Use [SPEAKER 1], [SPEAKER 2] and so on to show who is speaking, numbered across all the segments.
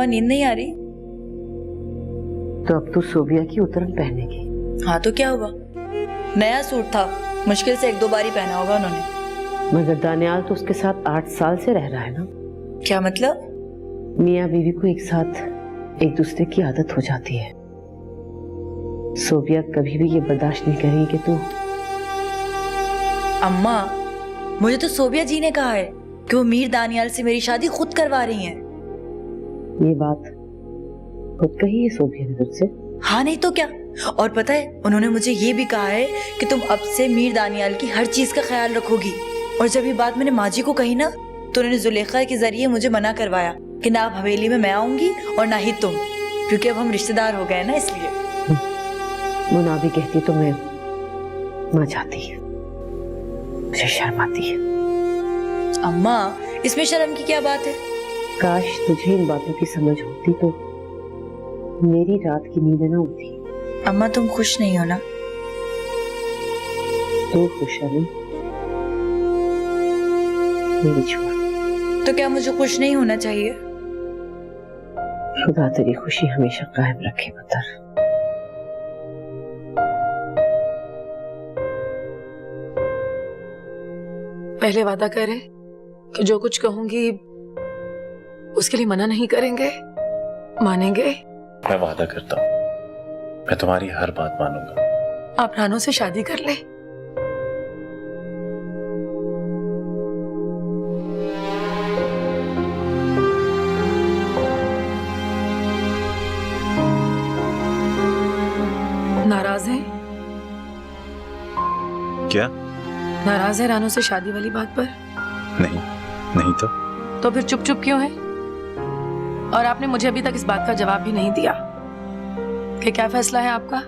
[SPEAKER 1] हुआ? नींद नहीं आ रही?
[SPEAKER 2] तो अब तू सोबिया की उतरन पहनेगी।
[SPEAKER 1] हाँ तो क्या हुआ, नया सूट था, मुश्किल से 1-2 बार ही पहना होगा उन्होंने।
[SPEAKER 2] मगर दानियाल तो उसके साथ 8 साल से रह रहा है ना।
[SPEAKER 1] क्या मतलब?
[SPEAKER 2] मियाँ बीवी को एक साथ एक दूसरे की आदत हो जाती है। सोबिया कभी भी ये बर्दाश्त नहीं करेगी कि तू।
[SPEAKER 1] अम्मा, मुझे तो सोबिया जी ने कहा है कि वो मीर दानियाल से मेरी शादी खुद करवा रही हैं।
[SPEAKER 2] ये बात खुद कही है सोबिया ने तुझसे?
[SPEAKER 1] हाँ नहीं तो क्या। और पता है, उन्होंने मुझे ये भी कहा है कि तुम अब से मीर दानियाल की हर चीज का ख्याल रखोगी। और जब ये बात मैंने माँ जी को कही ना, तो उन्होंने जुलेखा के जरिए मुझे मना करवाया कि ना अब हवेली में मैं आऊंगी और ना ही तुम, क्योंकि अब हम रिश्तेदार हो गए ना, इसलिए।
[SPEAKER 2] वो ना भी कहती तो मैं माँ जाती है, मुझे शर्म आती है।
[SPEAKER 1] अम्मा, इसमें शर्म की क्या बात है?
[SPEAKER 2] काश तुझे इन बातों की समझ होती तो मेरी रात की नींद ना उठी।
[SPEAKER 1] अम्मा, तुम खुश नहीं हो ना?
[SPEAKER 2] तू खुश है ना? मेरी छोड़।
[SPEAKER 1] तो क्या मुझे खुश नहीं होना चाहिए?
[SPEAKER 2] खुदा तेरी खुशी हमेशा कायम रखे पुत्र।
[SPEAKER 3] पहले वादा करें कि जो कुछ कहूंगी उसके लिए मना नहीं करेंगे, मानेंगे?
[SPEAKER 4] मैं वादा करता हूँ, मैं तुम्हारी हर बात मानूंगा।
[SPEAKER 3] आप रानो से शादी कर ले। नाराज हैं?
[SPEAKER 4] क्या?
[SPEAKER 3] नाराज है रानो से शादी वाली बात पर?
[SPEAKER 4] नहीं, नहीं तो
[SPEAKER 3] फिर चुप चुप क्यों है? और आपने मुझे अभी तक इस बात का जवाब भी नहीं दिया कि क्या फैसला है आपका?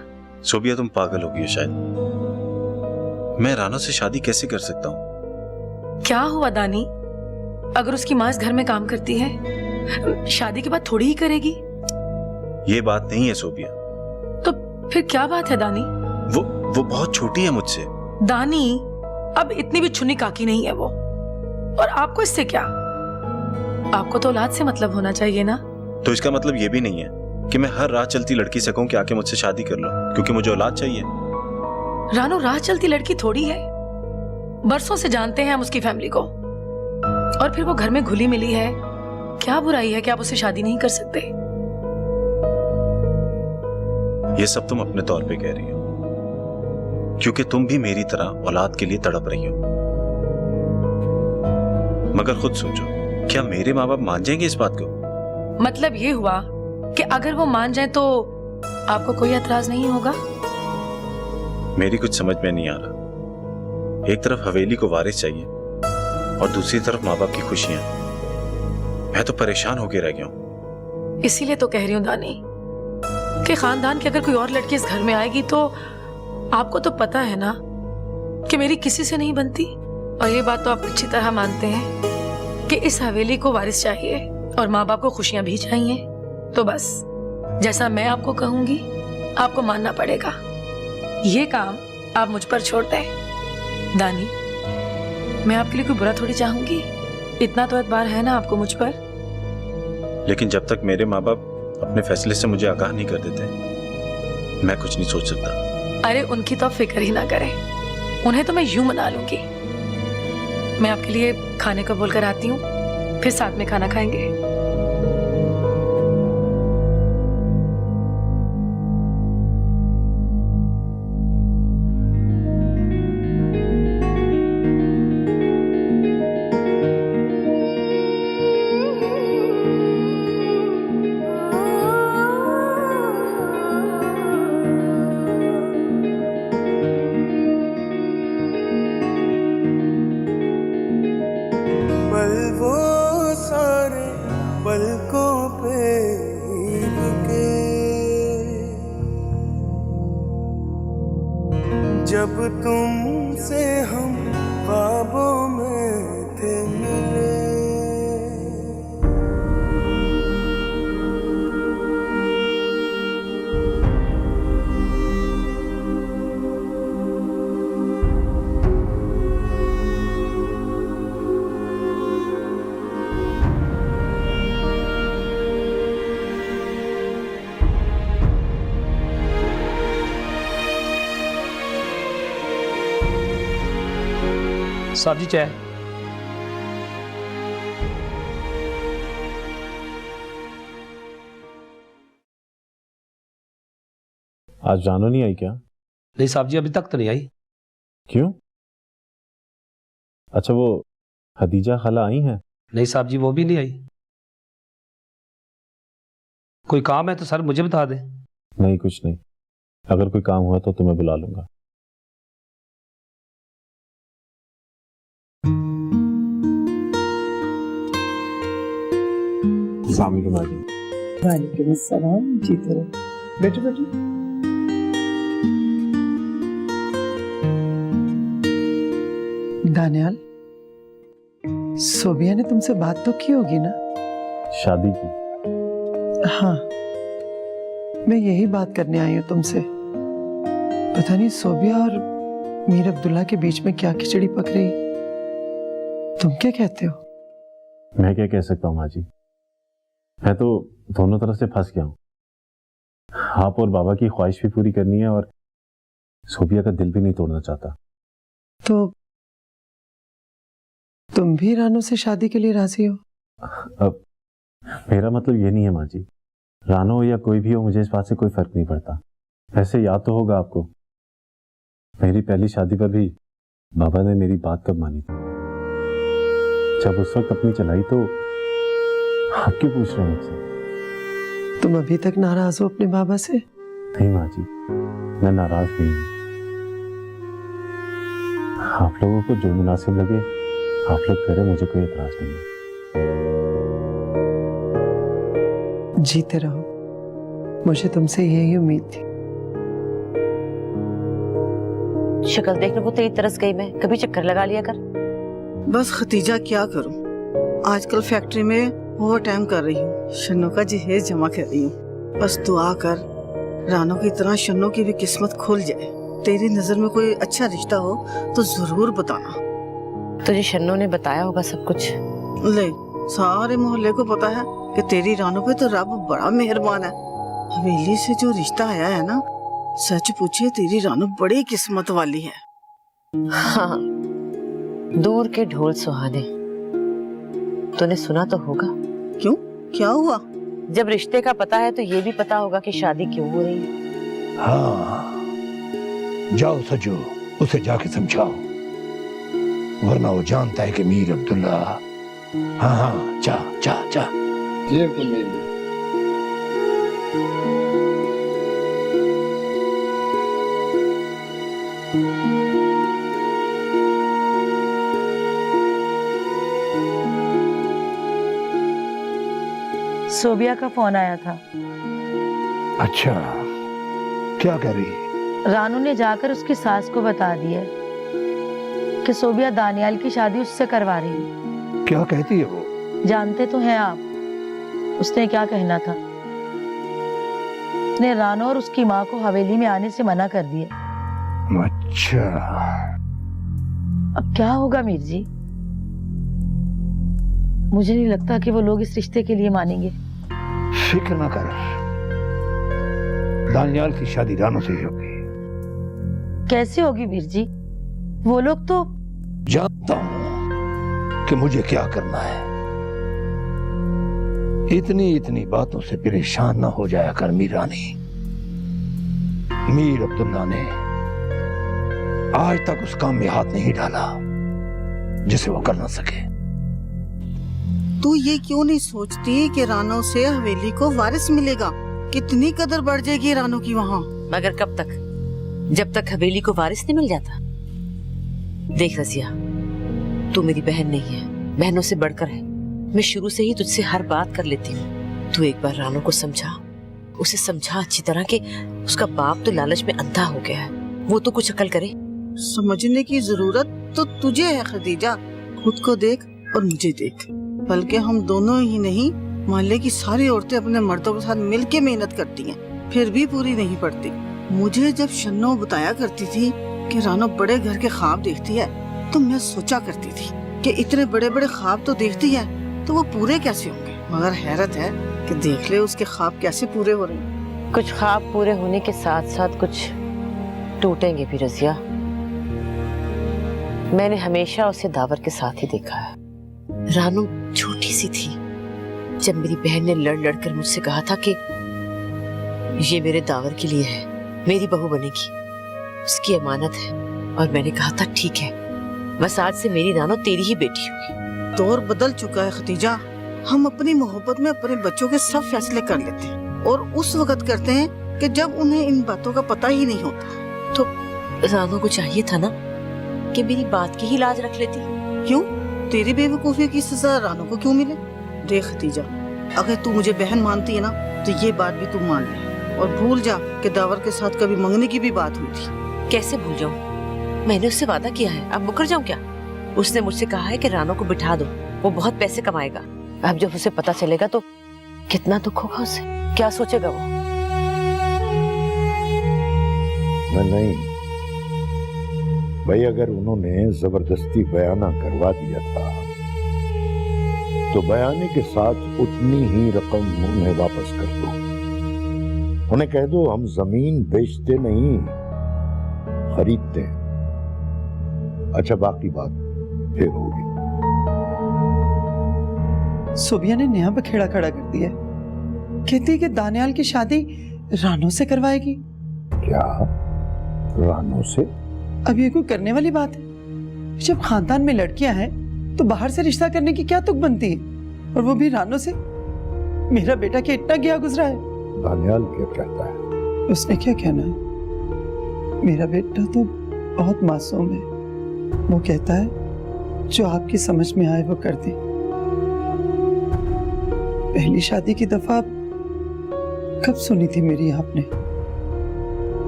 [SPEAKER 4] सोबिया, तुम पागल हो गई हो शायद। मैं रानो से शादी कैसे कर सकता हूँ?
[SPEAKER 3] क्या हुआ दानी? अगर उसकी माँ इस घर में काम करती है, शादी के बाद थोड़ी ही करेगी।
[SPEAKER 4] ये बात नहीं है सोबिया।
[SPEAKER 3] तो फिर क्या बात है दानी?
[SPEAKER 4] वो बहुत छोटी है मुझसे।
[SPEAKER 3] दानी, अब इतनी भी छुनी काकी नहीं है वो। और आपको इससे क्या? आपको तो औलाद से मतलब होना चाहिए ना।
[SPEAKER 4] तो इसका मतलब ये भी नहीं है कि मैं हर राह चलती लड़की से कहूं कि आके मुझसे शादी कर लो, क्योंकि मुझे औलाद चाहिए।
[SPEAKER 3] रानो राह चलती लड़की थोड़ी है। बरसों से जानते हैं हम उसकी फैमिली को, और फिर वो घर में घुली मिली है। क्या बुराई है कि आप उससे शादी नहीं कर सकते?
[SPEAKER 4] ये सब तुम अपने तौर पे कह रही हो, क्योंकि तुम भी मेरी तरह औलाद के लिए तड़प रही हो। मगर खुद सोचो, क्या मेरे माँ बाप मान जाएंगे इस बात को?
[SPEAKER 3] मतलब ये हुआ कि अगर वो मान जाए तो आपको कोई एतराज नहीं होगा?
[SPEAKER 4] मेरी कुछ समझ में नहीं आ रहा। एक तरफ हवेली को वारिस चाहिए और दूसरी तरफ माँ बाप की खुशियां। मैं तो परेशान होके रह गया हूं।
[SPEAKER 3] इसीलिए तो कह रही हूं दानी कि खानदान की अगर कोई और लड़की इस घर में आएगी तो आपको तो पता है ना कि मेरी किसी से नहीं बनती। और ये बात तो आप अच्छी तरह मानते हैं कि इस हवेली को वारिस चाहिए और माँ बाप को खुशियां भी चाहिए। तो बस जैसा मैं आपको कहूंगी आपको मानना पड़ेगा। ये काम आप मुझ पर छोड़ दें। दानी, मैं आपके लिए कोई बुरा थोड़ी चाहूंगी। इतना तो एतबार है ना आपको मुझ पर।
[SPEAKER 4] लेकिन जब तक मेरे माँ बाप अपने फैसले से मुझे आगाह नहीं कर देते, मैं कुछ नहीं सोच सकता।
[SPEAKER 3] अरे उनकी तो फिक्र ही ना करें, उन्हें तो मैं यूं मना लूंगी। मैं आपके लिए खाने को बोलकर आती हूँ, फिर साथ में खाना खाएंगे।
[SPEAKER 5] जब तुमसे हम ख्वाबों में थे मिले,
[SPEAKER 6] साहब जी चाय।
[SPEAKER 4] आज रानो नहीं आई क्या?
[SPEAKER 6] नहीं साहब जी, अभी तक तो नहीं आई।
[SPEAKER 4] क्यों? अच्छा, वो खदीजा खाला आई हैं?
[SPEAKER 6] नहीं साहब जी, वो भी नहीं आई। कोई काम है तो सर मुझे बता दें।
[SPEAKER 4] नहीं, कुछ नहीं। अगर कोई काम हुआ तो तुम्हें बुला लूंगा।
[SPEAKER 7] वालेकुम अस्सलाम। जीते रहो, बैठो बैठो। दानियाल, सोबिया ने तुमसे बात तो की होगी ना?
[SPEAKER 4] शादी की?
[SPEAKER 7] हाँ, मैं यही बात करने आई हूँ तुमसे। पता नहीं सोबिया और मीर अब्दुल्ला के बीच में क्या खिचड़ी पक रही। तुम क्या कहते हो?
[SPEAKER 4] मैं क्या कह सकता हूँ माँ जी, मैं तो दोनों तरफ से फंस गया हूँ। आप और बाबा की ख्वाहिश भी पूरी करनी है और सोबिया का दिल भी नहीं तोड़ना चाहता।
[SPEAKER 7] तो तुम भी रानो से शादी के लिए राजी हो?
[SPEAKER 4] अब मेरा मतलब ये नहीं है माँ जी, रानो हो या कोई भी हो, मुझे इस बात से कोई फर्क नहीं पड़ता। वैसे याद तो होगा आपको, मेरी पहली शादी पर भी बाबा ने मेरी बात कब मानी थी? जब उस वक्त अपनी चलाई तो आप क्यों पूछ रहे हैं मुझसे?
[SPEAKER 7] तुम अभी तक नाराज हो अपने बाबा से?
[SPEAKER 4] नहीं माँ जी, मैं नाराज नहीं हूँ। आप लोगों को जो मुनासिब लगे आप लोग करें, मुझे कोई एतराज नहीं है।
[SPEAKER 7] जीते रहो, मुझे तुमसे यही उम्मीद थी।
[SPEAKER 2] शक्ल देखने को तेरी तरस गई मैं, कभी चक्कर लगा लिया कर।
[SPEAKER 8] बस खतीजा क्या करूं, आजकल फैक्ट्री में ओवर टाइम कर रही हूँ, शन्नो का जहेज जमा कर रही हूँ। बस दुआ कर रानो की तरह शन्नो की भी किस्मत खुल जाए। तेरी नजर में कोई अच्छा रिश्ता हो तो जरूर बताना।
[SPEAKER 2] तुझे शन्नो ने बताया होगा सब कुछ?
[SPEAKER 8] ले, सारे मोहल्ले को पता है कि तेरी रानो पे तो रब बड़ा मेहरबान है। हवेली से जो रिश्ता आया है ना, सच पूछे तेरी रानो बड़ी किस्मत वाली है।
[SPEAKER 2] हाँ, दूर के ढोल सुहाने। तूने सुना तो होगा।
[SPEAKER 8] क्यों, क्या हुआ?
[SPEAKER 2] जब रिश्ते का पता है तो ये भी पता होगा कि शादी क्यों हो रही है।
[SPEAKER 9] हाँ, जाओ सजो, उसे जाके समझाओ, वरना वो जानता है कि मीर अब्दुल्ला। हाँ हाँ, जा जा जा।
[SPEAKER 1] सोबिया का फोन आया था।
[SPEAKER 9] अच्छा, क्या कह रही है?
[SPEAKER 1] रानू ने जाकर उसकी सास को बता दिया कि सोबिया दानियाल की शादी उससे करवा रही है।
[SPEAKER 9] क्या कहती है वो?
[SPEAKER 1] जानते तो हैं आप, उसने क्या कहना था। उसने रानो और उसकी माँ को हवेली में आने से मना कर दिया।
[SPEAKER 9] अच्छा,
[SPEAKER 1] अब क्या होगा मीर जी? मुझे नहीं लगता कि वो लोग इस रिश्ते के लिए मानेंगे।
[SPEAKER 9] फिक्र ना कर, दानियाल की शादी रानो से ही होगी।
[SPEAKER 1] कैसे होगी मीर जी? वो लोग तो।
[SPEAKER 9] जानता हूं कि मुझे क्या करना है। इतनी इतनी बातों से परेशान ना हो जाया कर मीरानी। मीर अब्दुल्ला ने आज तक उस काम में हाथ नहीं डाला जिसे वो कर ना सके।
[SPEAKER 8] तू ये क्यों नहीं सोचती कि रानो से हवेली को वारिस मिलेगा? कितनी कदर बढ़ जाएगी रानो की वहाँ।
[SPEAKER 2] मगर कब तक? जब तक हवेली को वारिस नहीं मिल जाता। देख रजिया, तू मेरी बहन नहीं है, बहनों से बढ़कर है। मैं शुरू से ही तुझसे हर बात कर लेती हूँ। तू एक बार रानो को समझा, उसे समझा अच्छी तरह कि उसका बाप तो लालच में अंधा हो गया है, वो तो कुछ अकल करे।
[SPEAKER 8] समझने की जरूरत तो तुझे है खदीजा। खुद को देख और मुझे देख। बल्कि हम दोनों ही नहीं, मोहल्ले की सारी औरतें अपने मर्दों के साथ मिलके मेहनत करती हैं, फिर भी पूरी नहीं पड़ती। मुझे जब शन्नो बताया करती थी कि रानो बड़े घर के ख्वाब देखती है, तो मैं सोचा करती थी कि इतने बड़े बड़े ख्वाब तो देखती है, तो वो पूरे कैसे होंगे। मगर हैरत है कि देख ले उसके ख्वाब कैसे पूरे हो रहे हैं।
[SPEAKER 2] कुछ ख्वाब पूरे होने के साथ साथ कुछ टूटेंगे भी रजिया। मैंने हमेशा उसे दावर के साथ ही देखा है। रानू छोटी सी थी जब मेरी बहन ने लड़ लड़ कर मुझसे कहा था कि ये मेरे दावर के लिए है, मेरी बहू बनेगी, उसकी अमानत है। और मैंने कहा था ठीक है, बस आज से मेरी रानू तेरी ही बेटी होगी।
[SPEAKER 8] दौर बदल चुका है खदीजा। हम अपनी मोहब्बत में अपने बच्चों के सब फैसले कर लेते हैं और उस वक्त करते हैं कि जब उन्हें इन बातों का पता ही नहीं होता।
[SPEAKER 2] तो रानू को चाहिए था ना कि मेरी बात की ही लाज रख लेती।
[SPEAKER 8] क्यों? तेरी बेवकूफी की सजा रानू को क्यों मिले? देख खदीजा, अगर तू मुझे बहन मानती है ना तो ये बात भी तू मान ले और भूल जा कि दावर के साथ कभी मंगने की भी बात हुई थी।
[SPEAKER 2] कैसे भूल जाऊं? मैंने उससे वादा किया है, अब मुकर जाऊं क्या? उसने मुझसे कहा है कि रानू को बिठा दो, वो बहुत पैसे कमाएगा। अब जब उसे पता चलेगा तो कितना दुख होगा उसे, क्या सोचेगा वो?
[SPEAKER 9] नहीं भाई, अगर उन्होंने जबरदस्ती बयाना करवा दिया था तो बयाने के साथ उतनी ही रकम उन्हें वापस कर दो। उन्हें कह दो हम जमीन बेचते नहीं, खरीदते हैं। अच्छा, बाकी बात फिर होगी।
[SPEAKER 7] सोबिया ने नया बखेड़ा खड़ा कर दिया। कहती है कि दानियाल की शादी रानू से करवाएगी।
[SPEAKER 9] क्या रानू से?
[SPEAKER 7] अब ये कोई करने वाली बात है? जब खानदान में लड़कियां हैं तो बाहर से रिश्ता करने की क्या तुक बनती है, और वो भी रानू से? मेरा बेटा क्या इतना गया गुजरा है?
[SPEAKER 9] दानियाल क्या कहता है?
[SPEAKER 7] उसने क्या कहना है? मेरा बेटा तो बहुत मासूम है। वो कहता है जो आपकी समझ में आए वो कर दे। पहली शादी की दफा कब सुनी थी मेरी आपने,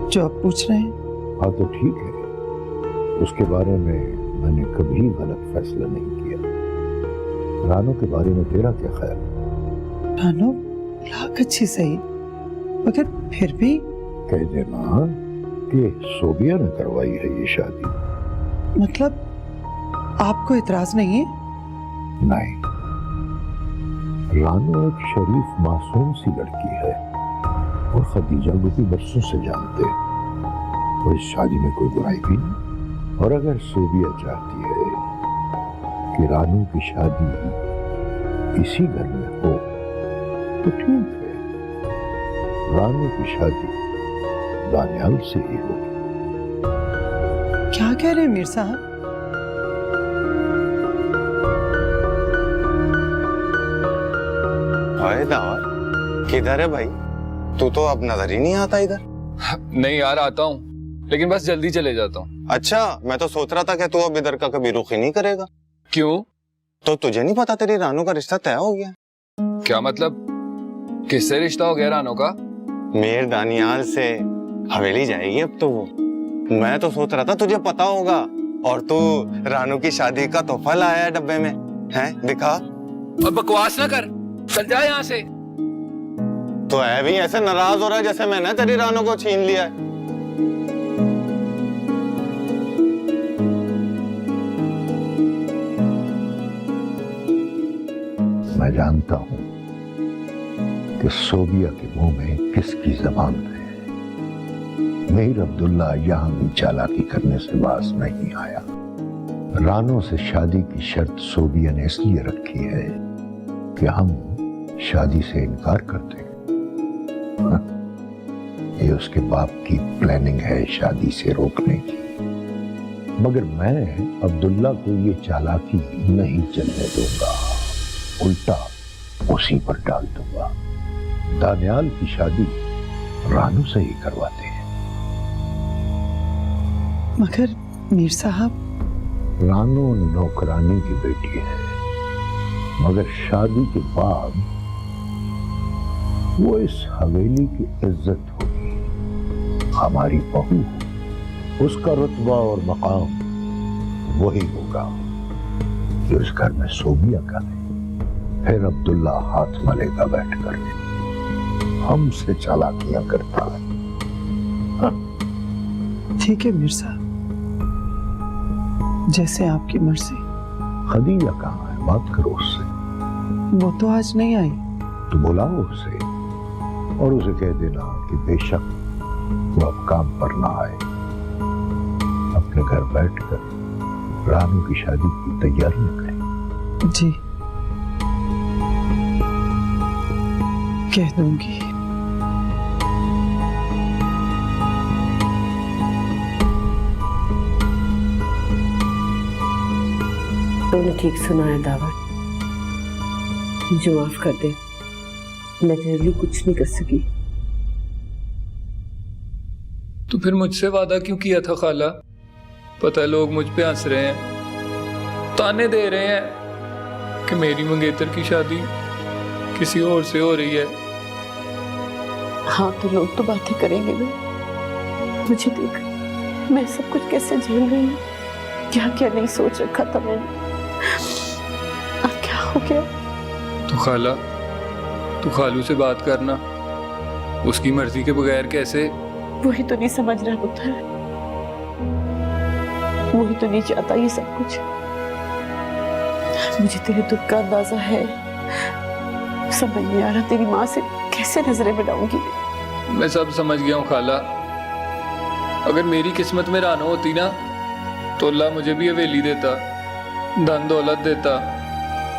[SPEAKER 7] जो आप पूछ रहे हैं?
[SPEAKER 9] हाँ तो ठीक है, उसके बारे में मैंने कभी गलत फैसला नहीं किया। रानू के बारे में तेरा क्या ख्याल?
[SPEAKER 7] रानू लाख अच्छी सही, मगर फिर भी
[SPEAKER 9] कह देना कि सोबिया ने करवाई है ये शादी।
[SPEAKER 7] मतलब आपको इतराज नहीं है?
[SPEAKER 9] नहीं, रानू एक शरीफ मासूम सी लड़की है और खदीजा को भी बरसों से जानते हैं और इस शादी में कोई बुराई भी नहीं। और अगर सोबिया चाहती है कि रानू की शादी इसी घर में हो तो ठीक है, रानू की शादी दानियाल से ही होगी।
[SPEAKER 7] क्या कह रहे हैं मीर साहब?
[SPEAKER 10] अरे दावर, किधर है भाई? तू तो अब नजर ही नहीं आता इधर।
[SPEAKER 11] नहीं यार, आता हूँ लेकिन बस जल्दी चले जाता हूँ।
[SPEAKER 10] अच्छा, मैं तो सोच रहा था कि तू अब इधर का कभी रुख ही नहीं करेगा।
[SPEAKER 11] क्यों?
[SPEAKER 10] तो तुझे नहीं पता तेरी रानू का रिश्ता तय हो गया?
[SPEAKER 11] क्या मतलब? किससे रिश्ता हो गया रानू का?
[SPEAKER 10] मीर दानियाल से हवेली जाएगी अब तो वो। मैं तो सोच रहा था तुझे पता होगा, और तू रानू की शादी का तोहफा लाया है डब्बे में, हैं? दिखा।
[SPEAKER 11] अब बकवास ना कर, चल जा यहाँ से।
[SPEAKER 10] तो है भी ऐसे नाराज हो रहा है जैसे मैंने तेरी रानू को छीन लिया है।
[SPEAKER 9] मैं जानता हूं कि सोबिया के मुंह में किसकी जबान है। मीर अब्दुल्ला यहां भी चालाकी करने से बाज नहीं आया। रानू से शादी की शर्त सोबिया ने इसलिए रखी है कि हम शादी से इनकार करते हैं। ये उसके बाप की प्लानिंग है शादी से रोकने की। मगर मैं अब्दुल्ला को ये चालाकी नहीं चलने दूंगा, उल्टा उसी पर डाल दूंगा। दानियाल की शादी रानू से ही करवाते हैं।
[SPEAKER 7] मगर मीर साहब,
[SPEAKER 9] रानू नौकरानी की बेटी है, मगर शादी के बाद वो इस हवेली की इज्जत होगी, हमारी बहू, उसका रुतबा और मकाम वही होगा जो इस घर में सोबिया का है। फिर अब्दुल्ला हाथ मलेगा बैठकर, हमसे चालाकियां करता है।
[SPEAKER 7] ठीक है मीर साहब, जैसे आपकी मर्जी।
[SPEAKER 9] खदीजा कहाँ है? बात करो उससे।
[SPEAKER 7] वो तो आज नहीं आई।
[SPEAKER 9] तो बुलाओ उसे और उसे कह देना कि बेशक वो अब काम पर ना आए, अपने घर बैठकर रानू की शादी की तैयारियां करें।
[SPEAKER 7] जी कह दूंगी।
[SPEAKER 2] तूने ठीक सुना है दावा, मुझे माफ कर दे, मैं तेरे लिए कुछ नहीं कर सकी।
[SPEAKER 11] तो फिर मुझसे वादा क्यों किया था खाला? पता है लोग मुझ पे हंस रहे हैं, ताने दे रहे हैं कि मेरी मंगेतर की शादी किसी और से हो रही है।
[SPEAKER 2] हाँ तो लोग तो बातें करेंगे ना। मुझे देख, मैं सब कुछ कैसे झेल रही हूँ, क्या क्या नहीं सोच रखा था मैंने, अब क्या हो गया।
[SPEAKER 11] तो खाला, तू खालू से बात करना, उसकी मर्जी के बगैर कैसे।
[SPEAKER 2] वही तो नहीं समझ रहा पुत्र, वही तो नहीं चाहता ये सब कुछ। मुझे तेरे दुख का अंदाजा है, समझ नहीं आ रहा तेरी माँ से कैसे नजरें मिलाऊंगी।
[SPEAKER 11] मैं सब समझ गया हूँ खाला, अगर मेरी किस्मत में रानो होती ना तो अल्लाह मुझे भी हवेली देता, धन दौलत देता,